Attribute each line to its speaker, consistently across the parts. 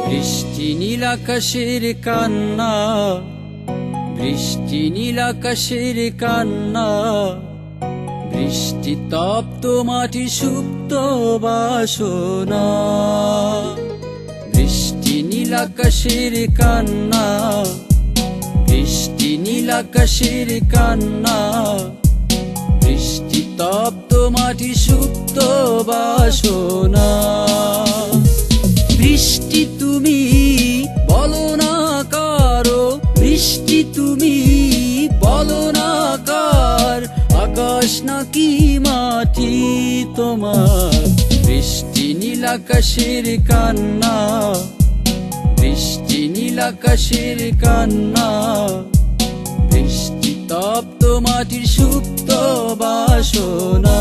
Speaker 1: বৃষ্টি নীল আকাশের কান্না, বৃষ্টি নীল আকাশের কান্না, বৃষ্টি তপ্ত মাটি সুপ্ত বাসনা। বৃষ্টি নীল আকাশের কান্না, বৃষ্টি নীল আকাশের কান্না, বৃষ্টি তপ্ত মাটি সুপ্ত বাসনা। বৃষ্টি তুমি বলো না কারো, বৃষ্টি তুমি বলো না কার, আকাশ নাকি মাটি তোমার। বৃষ্টি নীল আকাশের কান্না, বৃষ্টি নীল আকাশের কান্না, বৃষ্টি তপ্ত মাটির সুপ্ত বাসনা।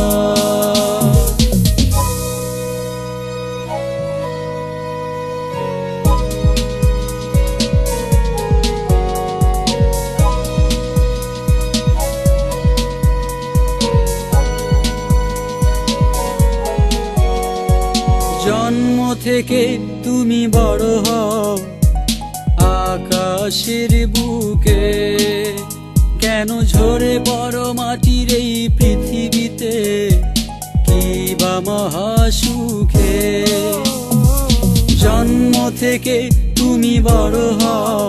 Speaker 1: জন্ম থেকে তুমি বড় হও আকাশের বুকে, কেন ঝরে বড় মাটির এই পৃথিবীতে, কি বা মহাসুখে। জন্ম থেকে তুমি বড় হও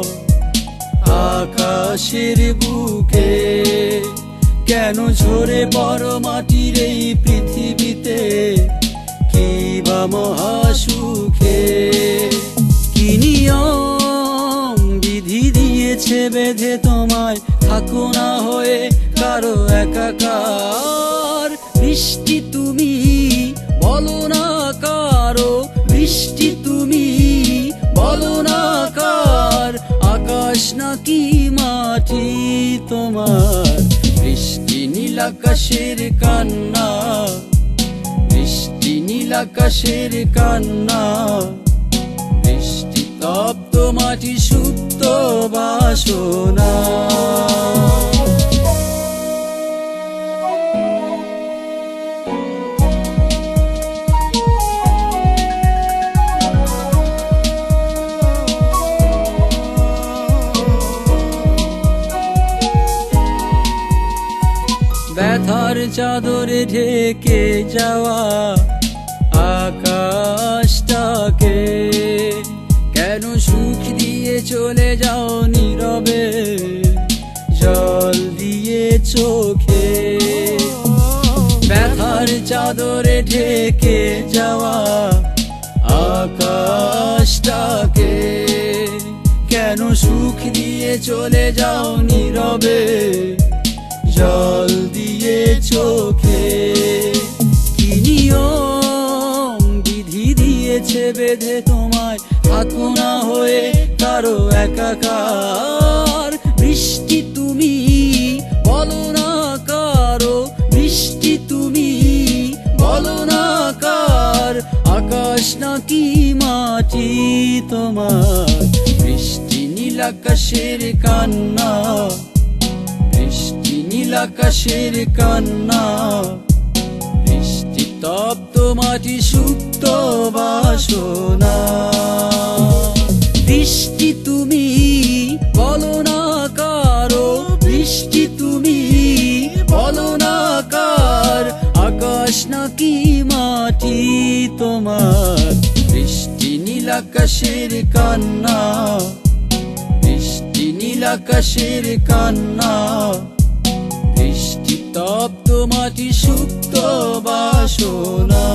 Speaker 1: আকাশের বুকে, কেন ঝরে বড় মাটির এই পৃথিবীতে, কি বা মহাসুখে। কি নিয়ম বিধি দিয়েছে বেঁধে তোমায়, থাকো না হয়ে কারো একাকার। বৃষ্টি তুমি বলো না কারো, বৃষ্টি তুমি বলো না কার, আকাশ নাকি মাটি তোমার। বৃষ্টি নীল আকাশের কান্না, বৃষ্টি নীল আকাশের কান্না, বৃষ্টি তপ্ত মাটি সুপ্ত বাসনা। ব্যথার চাদরে ঢেকে যাওয়া আকাশটাকে, কেন সুখ দিয়ে চলে যাও নীরবে জল দিয়ে চোখে। ব্যথার চাদরে ঢেকে যাওয়া আকাশটাকে, কেন সুখ দিয়ে চলে যাও নীরবে জল দিয়ে চোখে। কি নিয়ম বিধি দিয়েছে বেঁধে তোমায়, থাকো না হয়ে কারো একাকার। বৃষ্টি তুমি বলো না কারো, বৃষ্টি তুমি বলো না কার, আকাশ নাকি মাটি তোমার। বৃষ্টি নীল আকাশের কান্না, বৃষ্টি নীল আকাশের কান্না, বৃষ্টি তপ্ত মাটি সুপ্ত বাসনা। বৃষ্টি তুমি বলো না কারো, বৃষ্টি তুমি বলো না কার, আকাশ নাকি মাটি তোমার। বৃষ্টি নীল আকাশের কান্না, বৃষ্টি নীল আকাশের কান্না, বৃষ্টি তপ্ত মাটি সুপ্ত বাসনা।